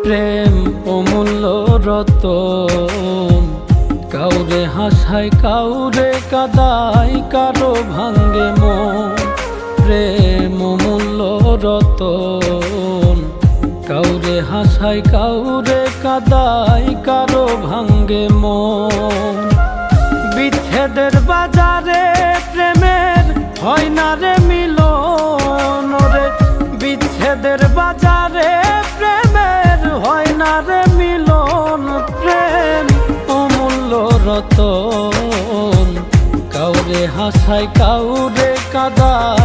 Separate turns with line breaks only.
প্রেম অমূল্য রতন, কাউরে হাসায় কাউরে কাদায়, কারো ভাঙ্গে মন। প্রেম অমূল্য রতন, কাউরে হাসায় কাউরে কাদায়, কারো ভাঙ্গে মন। বিচ্ছেদের বাজারে প্রেমের হয় না রে মিলন রে, বিচ্ছেদের বাজারে প্রেমের হয় না রে মিলন। প্রেম অমূল্য রতন, কাউরে হাসায় কাউরে কাদায়,